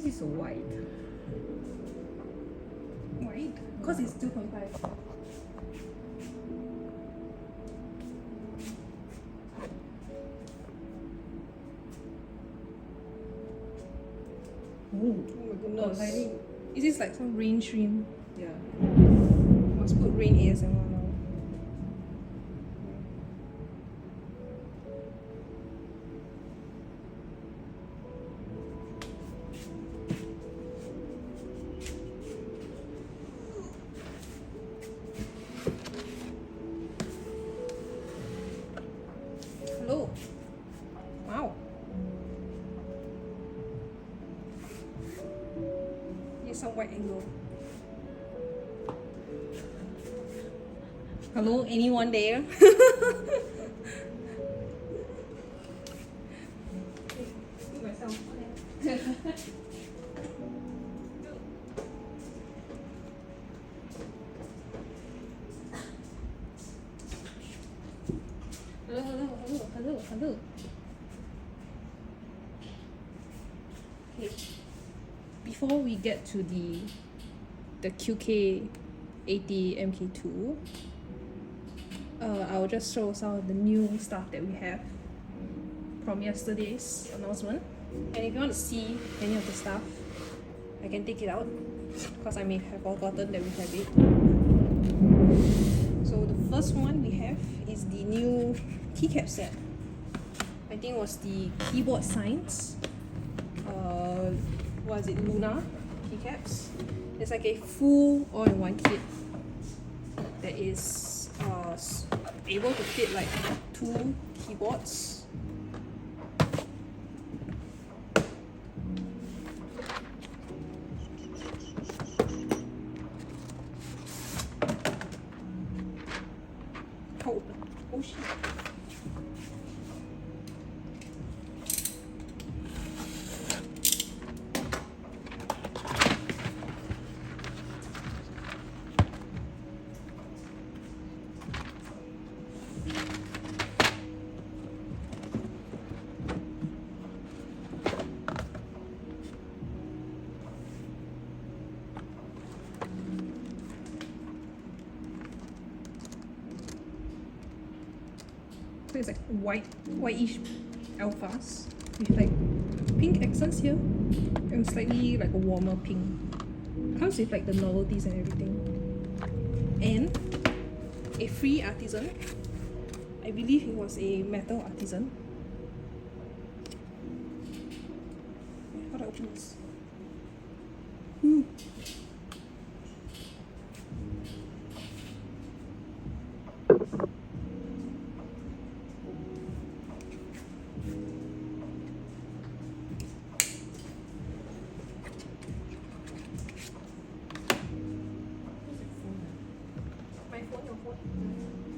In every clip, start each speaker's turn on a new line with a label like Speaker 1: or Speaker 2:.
Speaker 1: this is so wide?
Speaker 2: Wide? Because it's 2.5.
Speaker 1: Oh my goodness.
Speaker 2: Lighting. Is this like some rain stream?
Speaker 1: Yeah.
Speaker 2: Must put rain ASMR now. Hello. Wow. Here's some wide angle. Hello, anyone there? Myself. Hello. Okay. Before we get to the QK80 MK2, I'll just show some of the new stuff that we have from yesterday's announcement. And if you want to see any of the stuff, I can take it out because I may have forgotten that we have it. So the first one we have is the new keycap set. I think it was the keyboard signs. What is it? Luna keycaps. It's like a full all-in-one kit that is able to fit like 2 keyboards. Oh shit. So it's like whitish alphas with like pink accents here and slightly like a warmer pink. Comes with like the novelties and everything. And a free artisan. I believe it was a metal artisan. How do I open this?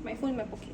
Speaker 2: My phone in my pocket.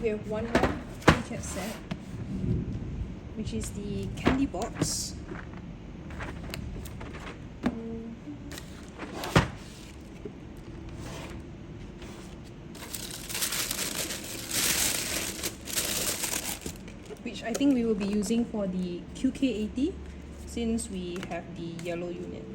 Speaker 2: We have one more keycap set, which is the candy box. Which I think we will be using for the QK80 since we have the yellow unit.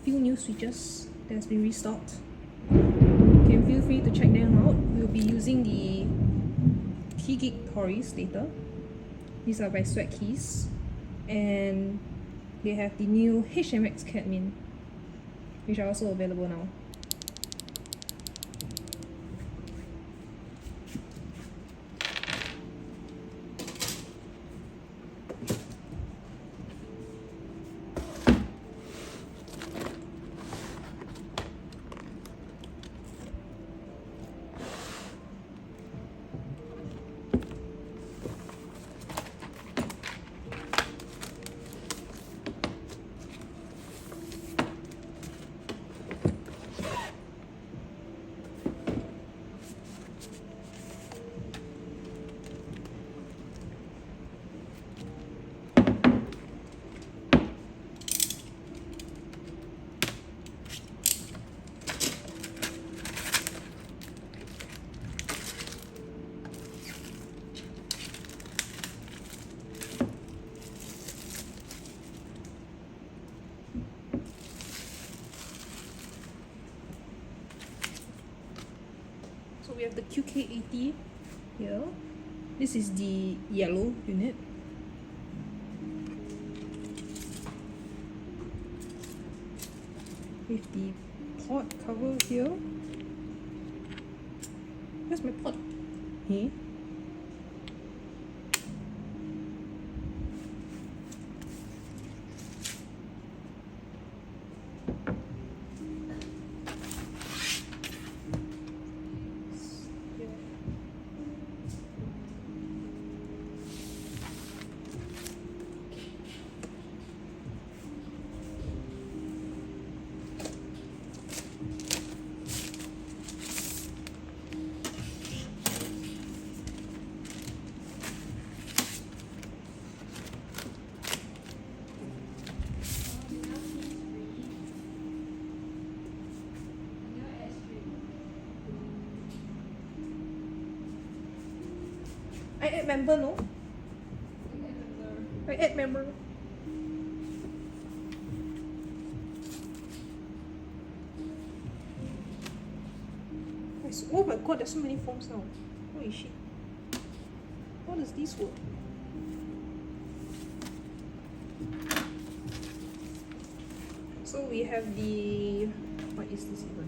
Speaker 2: few new switches that's been restocked. You can feel free to check them out. We'll be using the T-Geek Tories later. These are by Sweat Keys, and they have the new HMX Cadmium, which are also available now. So we have the QK80 here. This is the yellow unit. With the pot cover here. Where's my pot? Here. I add member, no? I add member. Oh my god, there's so many foams now. Holy shit. What does this work? So we have the... What is this even?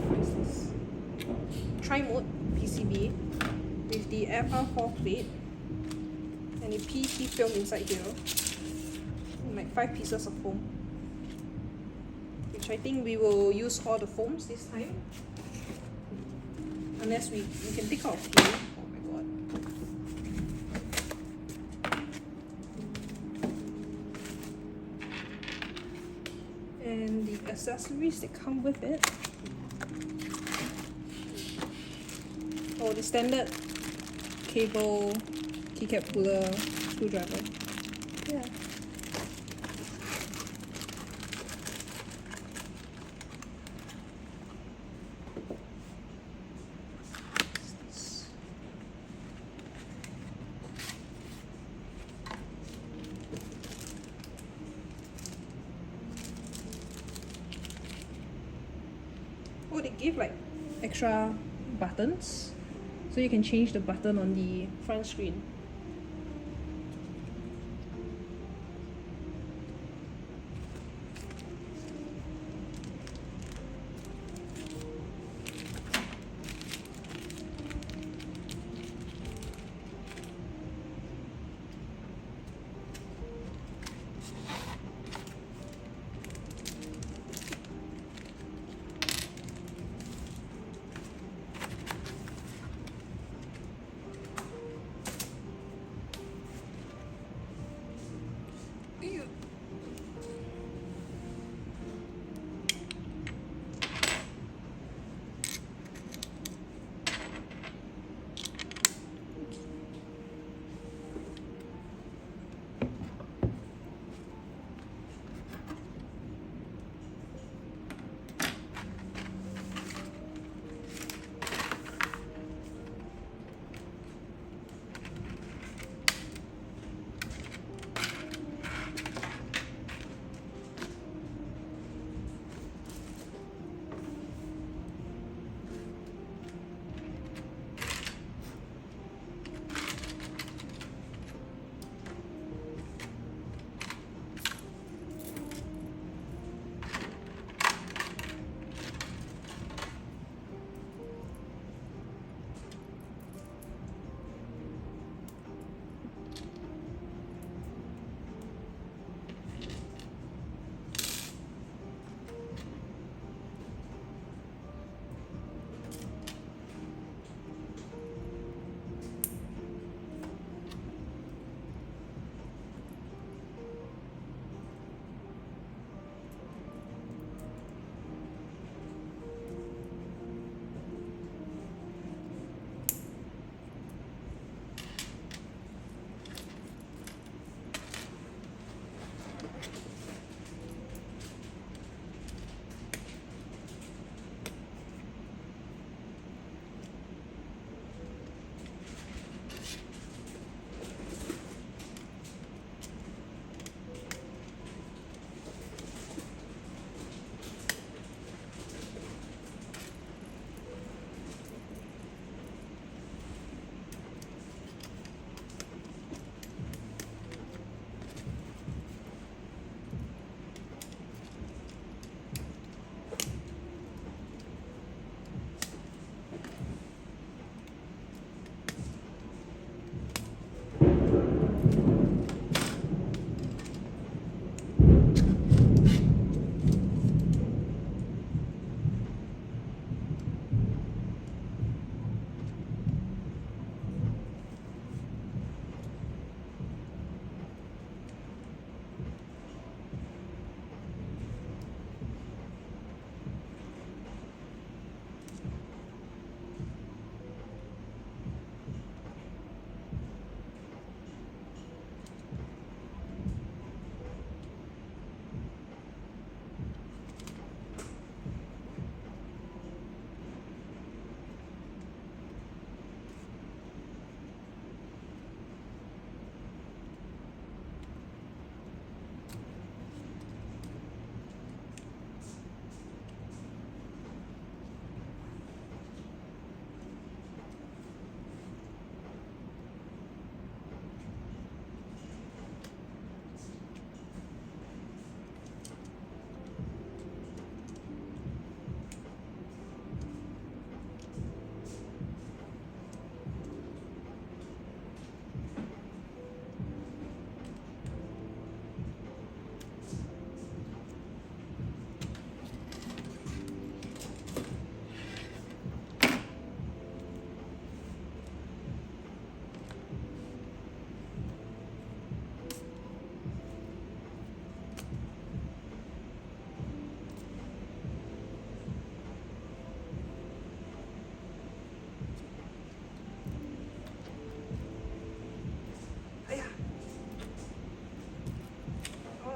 Speaker 2: What is this? Tri-mode PCB with the FR4 plate and a PET film inside here, and like 5 pieces of foam, which I think we will use all the foams this time, unless we can take out a few. Oh my god. And the accessories that come with it. Oh, the standard cable, keycap puller, screwdriver. Yeah. Oh, they give like extra buttons, so you can change the button on the front screen.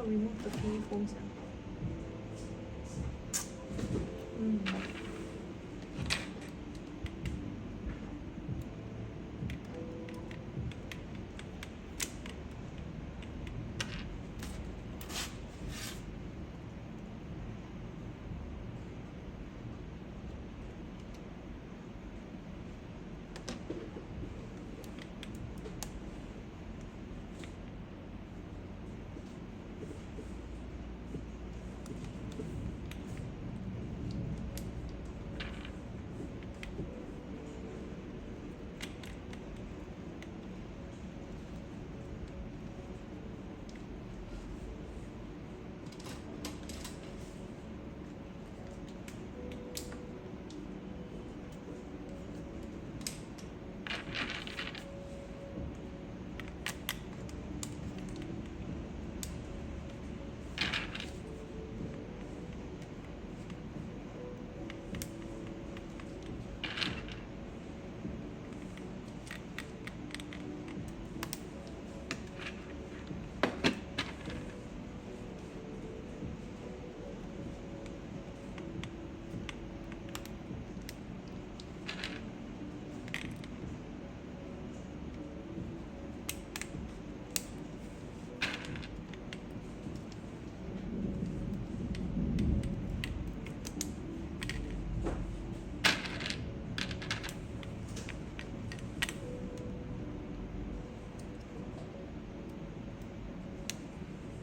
Speaker 2: remove the PE foams.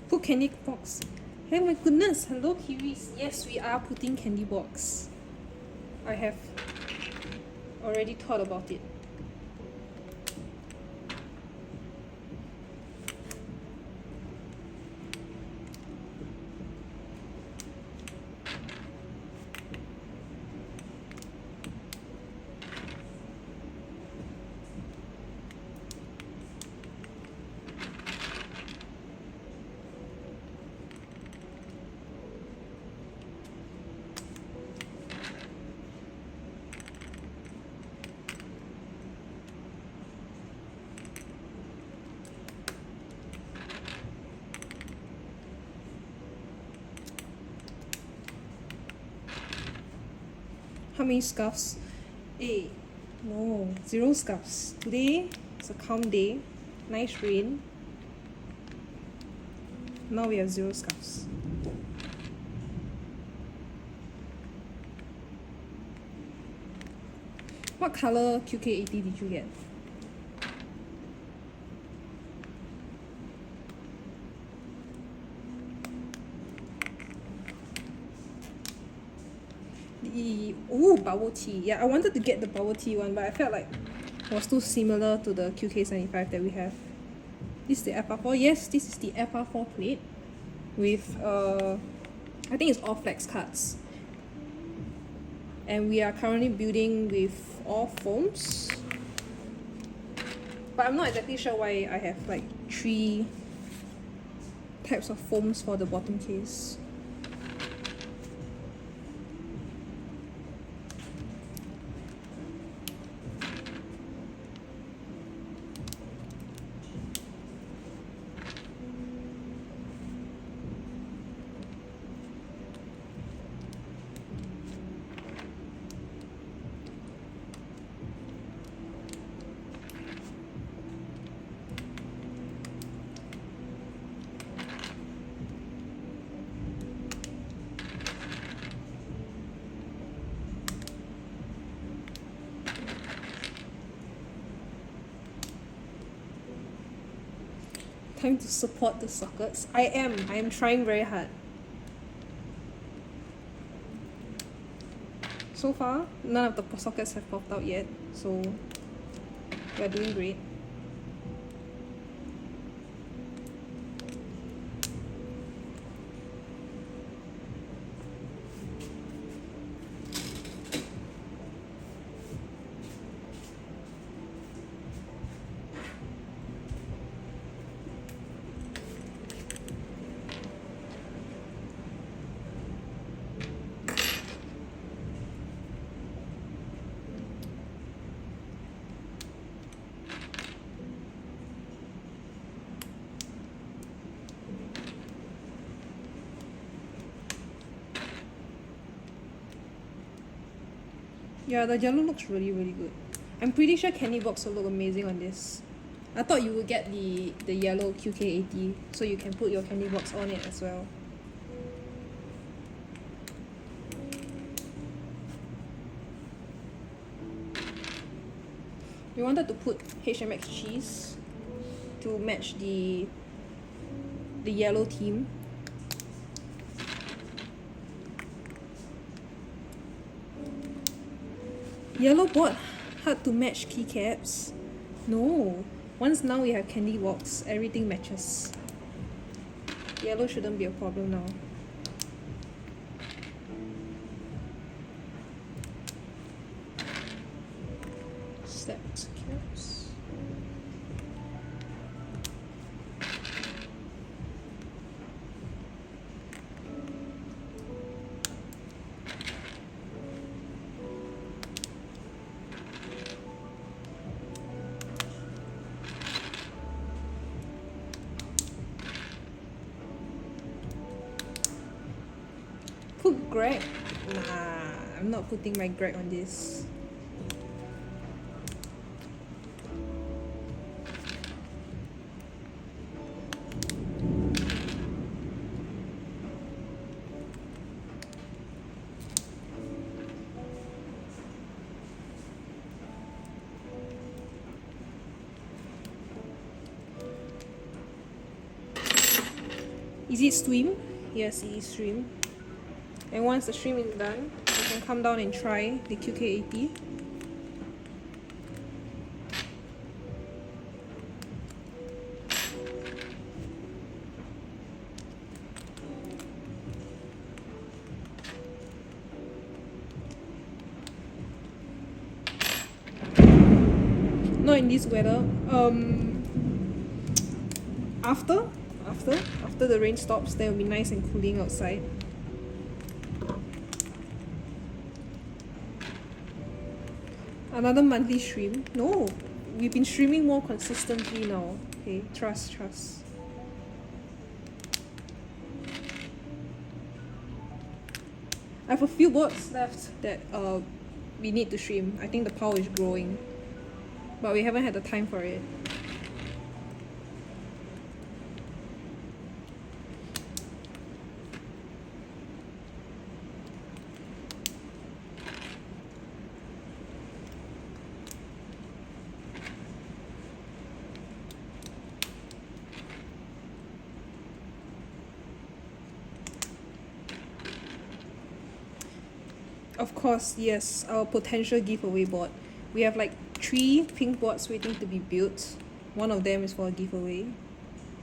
Speaker 2: Put candy box. Hey, my goodness. Hello, Kiwis. Yes, we are putting candy box. I have already thought about it. How many scarves? Hey, no, 0 scarves. Today it's a calm day, nice rain. Now we have 0 scarves. What color QK80 did you get? Ooh, bubble tea. Yeah, I wanted to get the bubble tea one, but I felt like it was too similar to the QK75 that we have. This is the FR4. Yes, this is the FR4 plate with I think it's all flex cards. And we are currently building with all foams. But I'm not exactly sure why I have like 3 types of foams for the bottom case. Time to support the sockets. I am trying very hard. So far, none of the sockets have popped out yet, so we are doing great. Yeah, the yellow looks really, really good. I'm pretty sure Candy Box will look amazing on this. I thought you would get the yellow QK80 so you can put your Candy Box on it as well. We wanted to put HMX cheese to match the yellow theme. Yellow board hard to match keycaps. No. Once now we have Candy Box, everything matches. Yellow shouldn't be a problem now. Stepped caps. Put Greg? Nah, I'm not putting my Greg on this. Is it stream? Yes, it is stream. And once the stream is done, you can come down and try the QK80. Not in this weather. After the rain stops, then it'll be nice and cooling outside. Another monthly stream? No, we've been streaming more consistently now. Okay, trust. I have a few boards left that we need to stream. I think the power is growing, but we haven't had the time for it. Of course, yes, our potential giveaway board. We have like 3 pink boards waiting to be built. One of them is for a giveaway.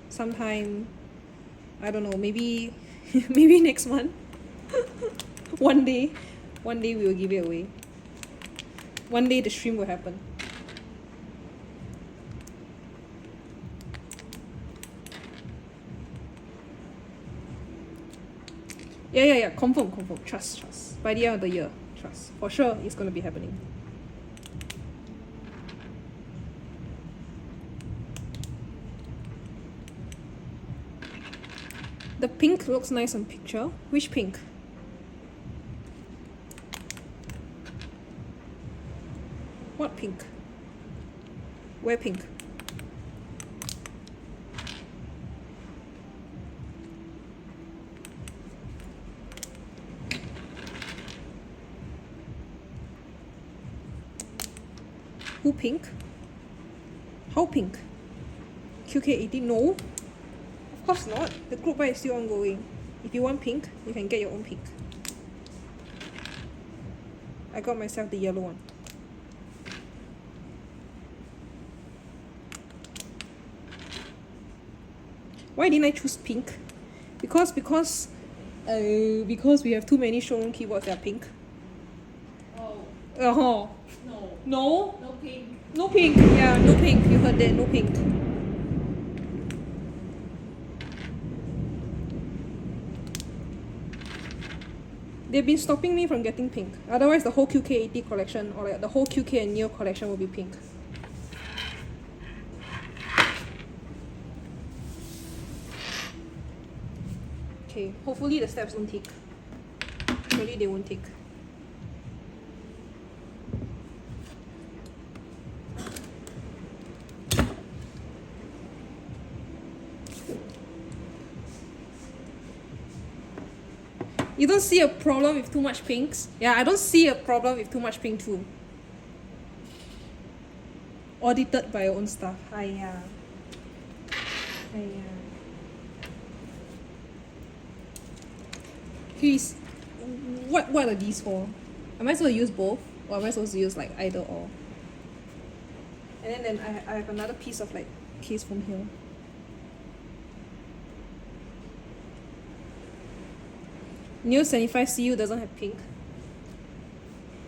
Speaker 2: Sometime, I don't know, maybe maybe next month. One day we will give it away. One day the stream will happen. Yeah, confirm. Trust. By the end of the year, trust. For sure, it's gonna be happening. The pink looks nice on picture. Which pink? What pink? Where pink? Who pink? How pink? QK80? No. Of course not. The group buy is still ongoing. If you want pink, you can get your own pink. I got myself the yellow one. Why didn't I choose pink? Because we have too many showroom keyboards that are pink. Oh. No?
Speaker 1: No pink.
Speaker 2: No pink. Yeah, no pink. You heard that. No pink. They've been stopping me from getting pink. Otherwise, the whole QK80 collection or like the whole QK and Neo collection will be pink. Okay, hopefully the steps won't take. Surely they won't take. You don't see a problem with too much pinks? Yeah, I don't see a problem with too much pink too. Audited by your own staff. Hiya. Please, what are these for? Am I supposed to use both? Or am I supposed to use like either or? And then I have another piece of like case foam here. New 75CU doesn't have pink.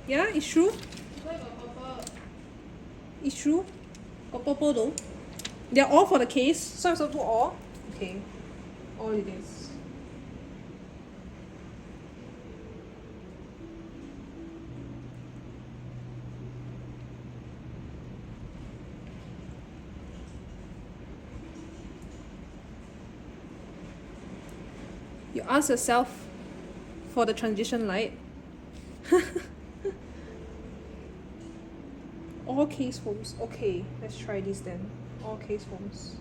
Speaker 2: Yeah, it's true. It's true. Got purple though. They're all for the case, so I'm supposed to do all? Okay. All it is. You ask yourself for the transition light. All case foams. Okay, let's try this then. All case foams.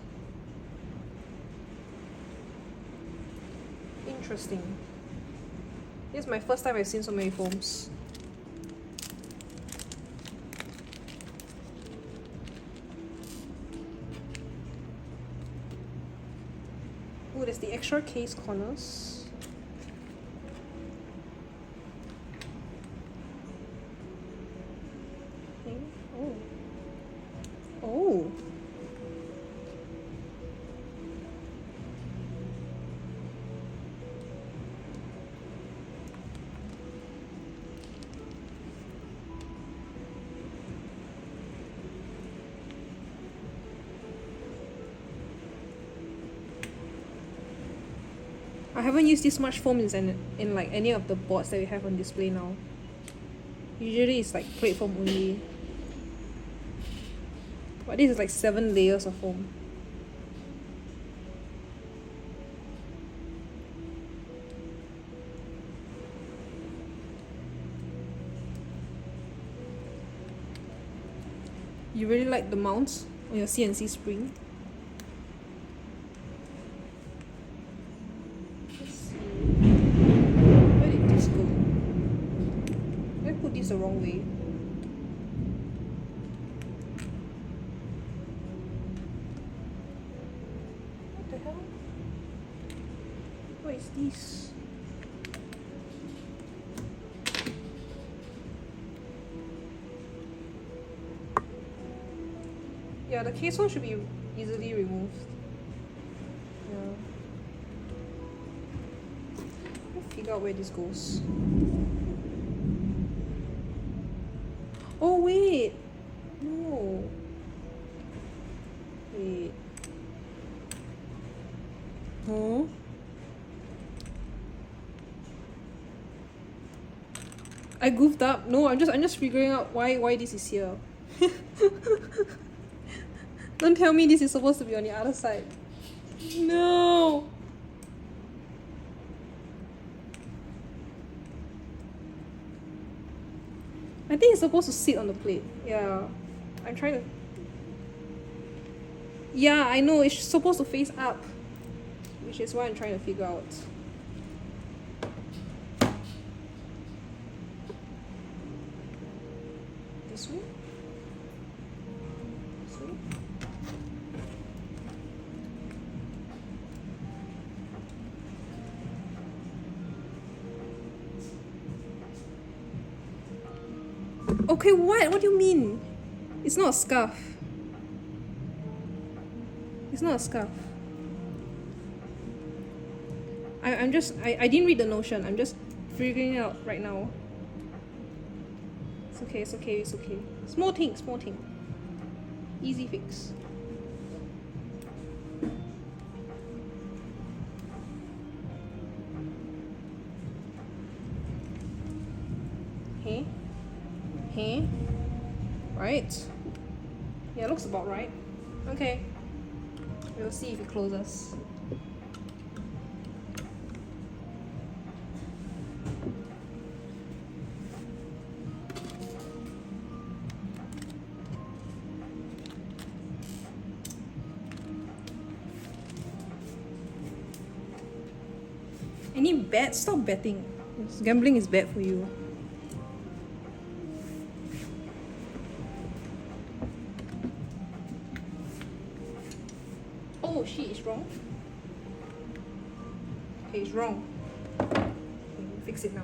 Speaker 2: Interesting. This is my first time I've seen so many foams. Oh, there's the extra case corners. Okay. Oh. Oh. I haven't used this much foam in like any of the boards that we have on display now. Usually it's like plate foam only. But this is like 7 layers of foam. You really like the mounts on your CNC spring? Let's see. Where did this go? I put this the wrong way. What the hell? What is this? Yeah, the case one should be easily removed. Yeah. Let's figure out where this goes. Oh wait! No. Wait. Huh? I goofed up. No, I'm just figuring out why this is here. Don't tell me this is supposed to be on the other side. No. I think it's supposed to sit on the plate. Yeah. I'm trying to... Yeah, I know. It's supposed to face up. Which is why I'm trying to figure out. This way? This way? Okay, what? What do you mean? It's not a scarf. It's not a scarf. I didn't read the notion. I'm just figuring it out right now. It's okay, it's okay, it's okay. Small thing, small thing. Easy fix. Hey? Hey? Right? Yeah, looks about right. Okay. We'll see if it closes. Any bets? Stop betting. Yes, gambling is bad for you. Oh shit, it's wrong. Okay, it's wrong. Okay, fix it now.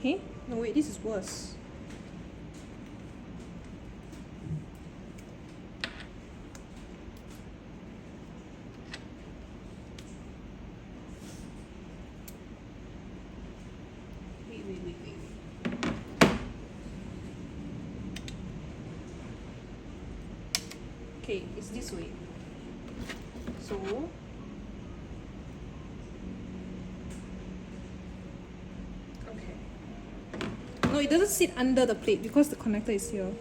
Speaker 2: Hey? No wait, this is worse. Wait. Okay, it's this way. So no, it doesn't sit under the plate because the connector is here.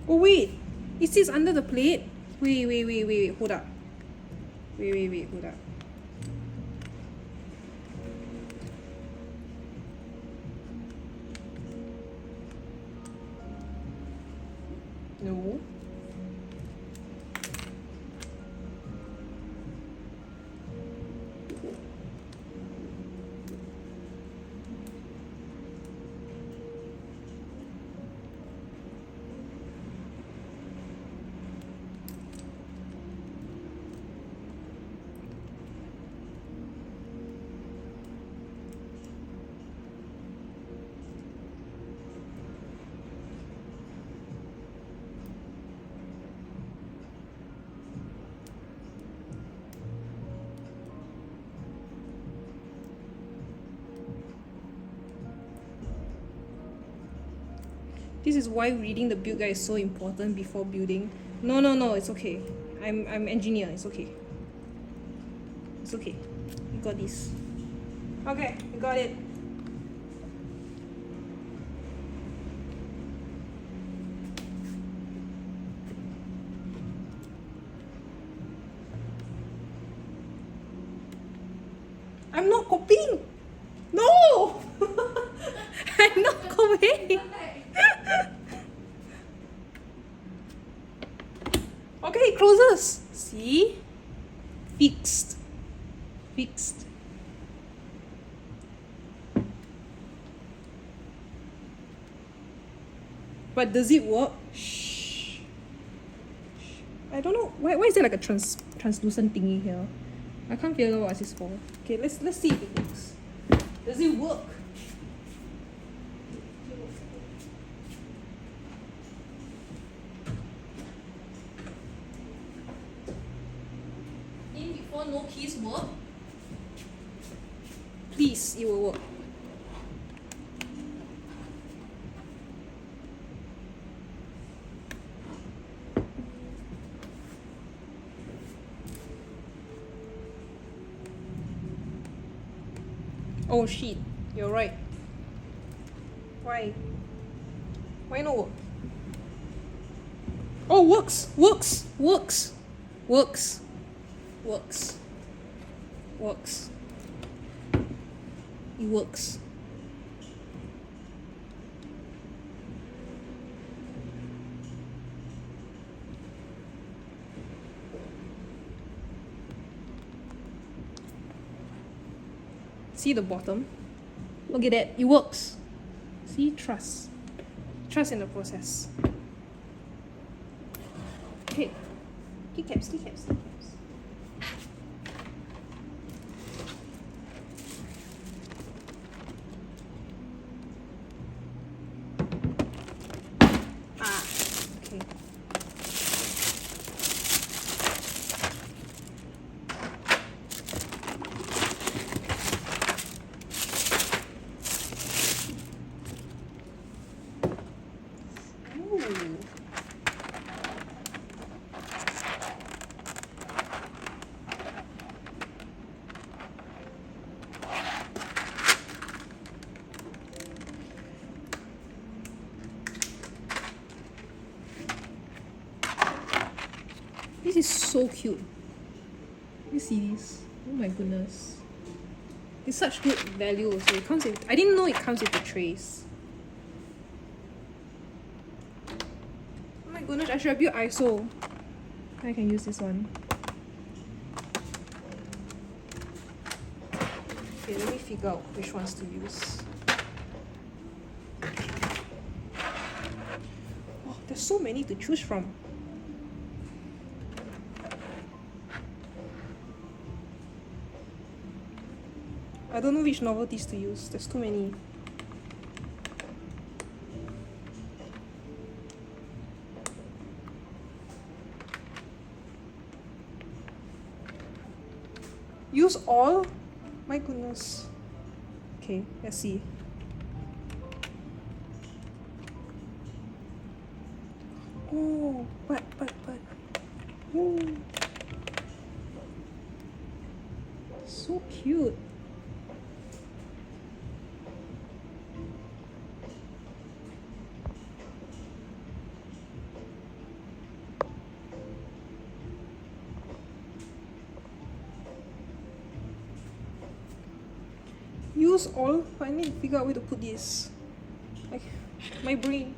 Speaker 2: Oh wait, it sits under the plate. Wait, hold up. Wait, hold up. No. This is why reading the build guide is so important before building. No, it's okay. I'm engineer, it's okay. It's okay. You got this. Okay, you got it. I'm not copying! No! I'm not copying! Okay, it closes. See? Fixed. But does it work? Shh. I don't know. Why is there like a translucent thingy here? I can't figure out what this is for. Okay, let's see if it works. Does it work? In before no keys work. Please, it will work. Oh shit, you're right. Why? Why not work? Oh, works! It works. See the bottom? Look at that, it works. See, trust. Trust in the process. Okay, keycaps. Okay. This is so cute. You see this? Oh my goodness. It's such good value also. It comes with, I didn't know it comes with the trays. Oh my goodness, I should have built ISO. I can use this one. Okay, let me figure out which ones to use. Oh, there's so many to choose from. I don't know which novelties to use. There's too many. Use all? My goodness. Okay, let's see. Oh, but. Oh. So cute. Use all, but I need to figure out where to put this. Like, my brain.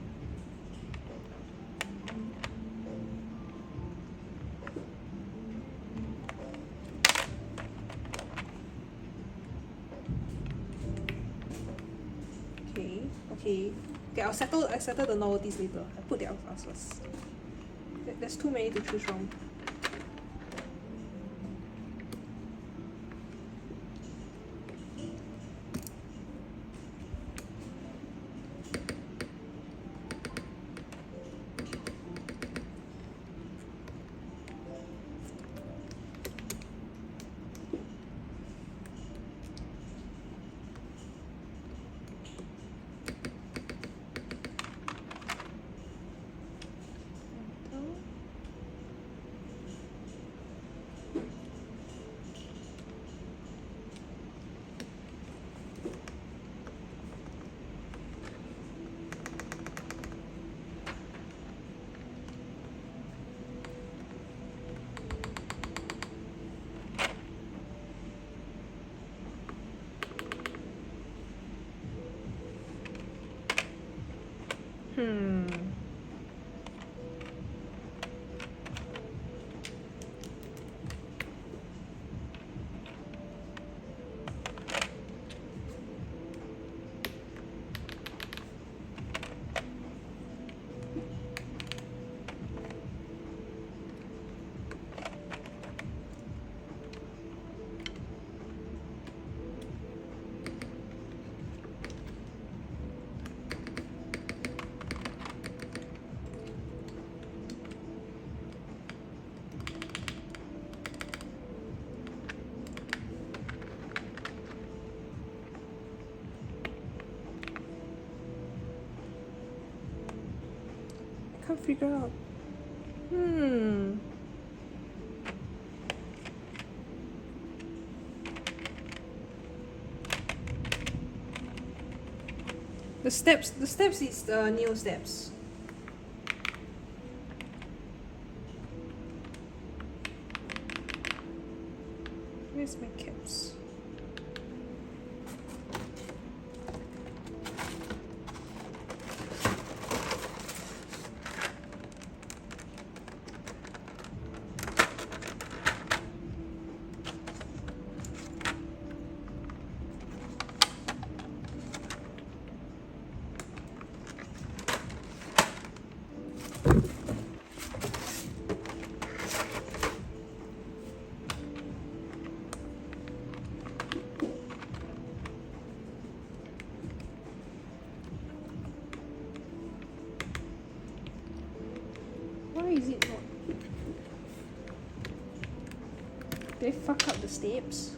Speaker 2: Okay. I'll settle the novelties later. I'll put the alphas first. There's too many to choose from. Can't figure out. The steps is the new steps. Where's my caps? Why is it not? Did I fuck up the steps?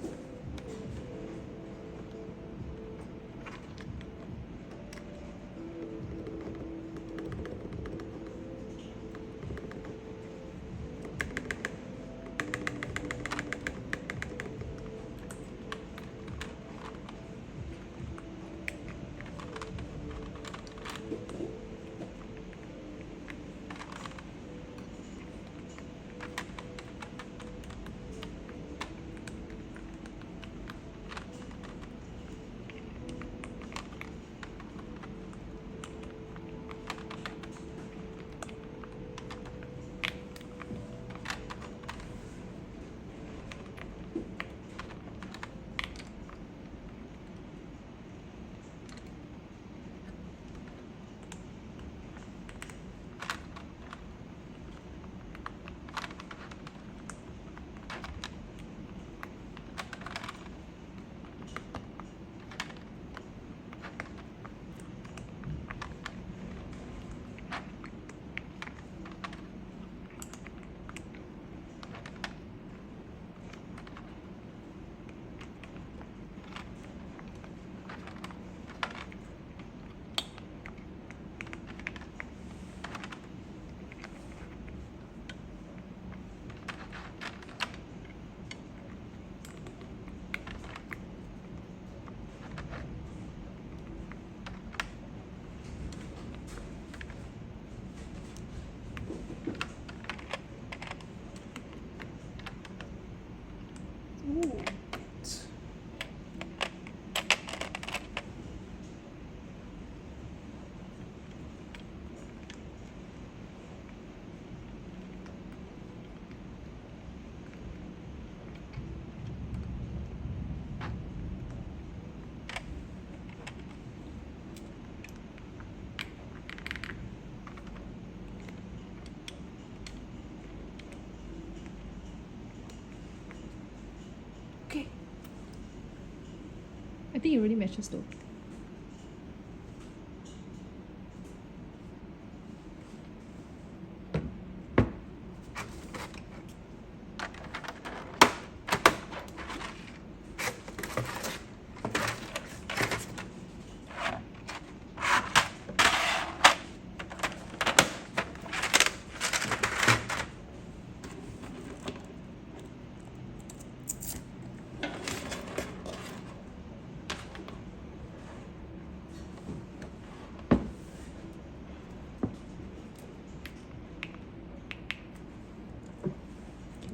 Speaker 2: think it really matches though.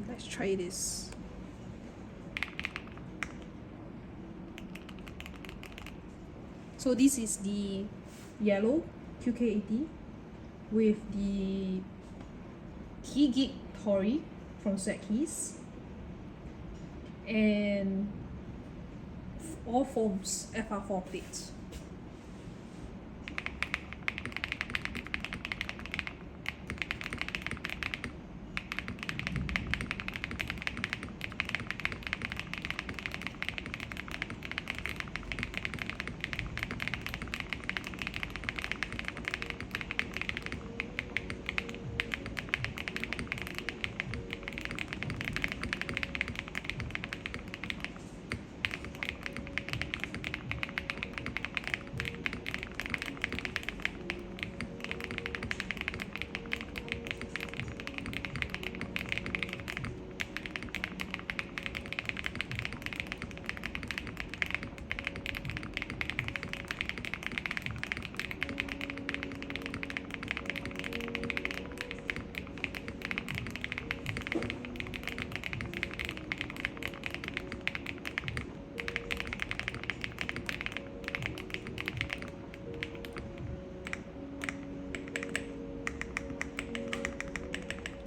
Speaker 2: Let's try this. So this is the yellow QK80 with the T-Gig Tori from Sweatkeys and all foams FR4 plates.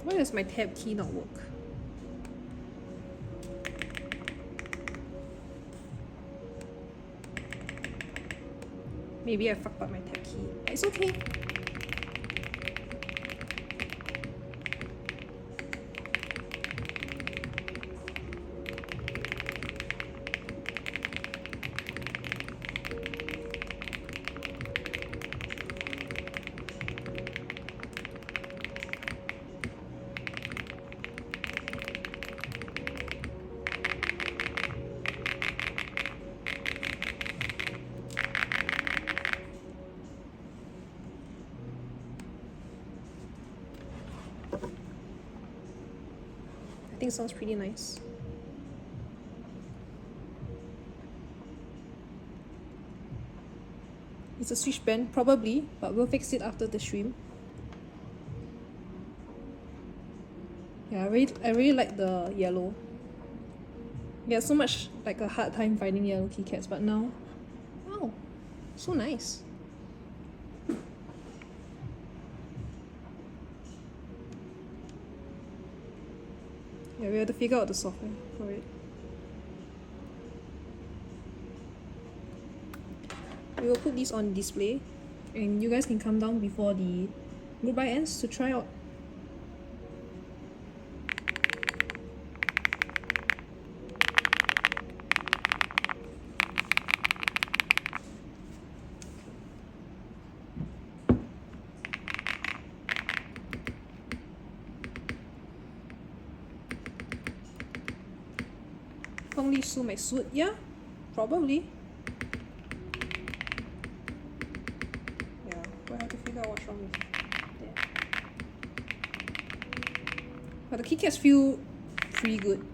Speaker 2: Why does my tab key not work? Maybe I fucked up my tab key. It's okay. I think it sounds pretty nice. It's a switch band, probably, but we'll fix it after the stream. Yeah, I really like the yellow. Yeah, so much like a hard time finding yellow keycaps, but now, wow, so nice. Yeah, we have to figure out the software for it. We will put these on display and you guys can come down before the group buy ends to try out. Feng Li Su may suit, yeah, probably. Yeah, we'll have to figure out what's wrong with that. But the keycaps feel pretty good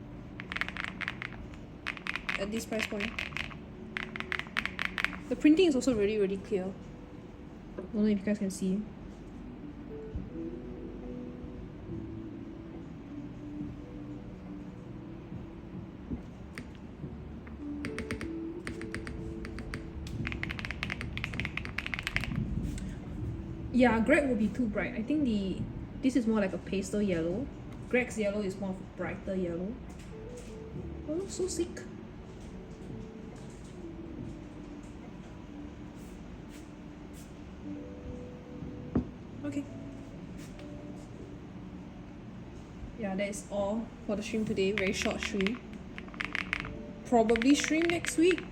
Speaker 2: at this price point. The printing is also really clear. I don't know if you guys can see. Yeah, Greg will be too bright. I think this is more like a pastel yellow. Greg's yellow is more of a brighter yellow. Oh, so sick. Okay. Yeah, that is all for the stream today. Very short stream. Probably stream next week.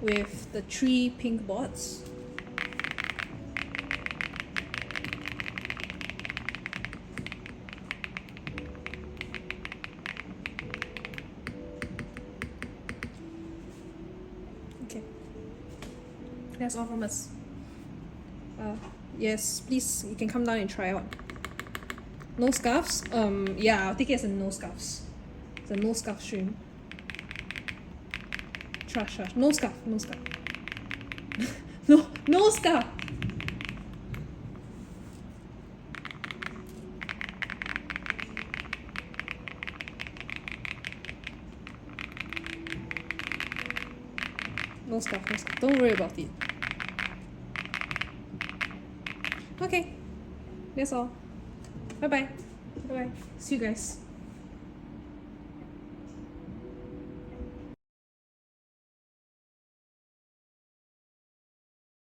Speaker 2: with the 3 pink boards. Okay, that's all from us. Yes, please, you can come down and try out. No scarves? Yeah, I'll take it as a no scarves. It's a no scarf stream. Trash. No scarf. No scarf. No scarf. Don't worry about it. Okay, that's all. Bye bye. See you guys.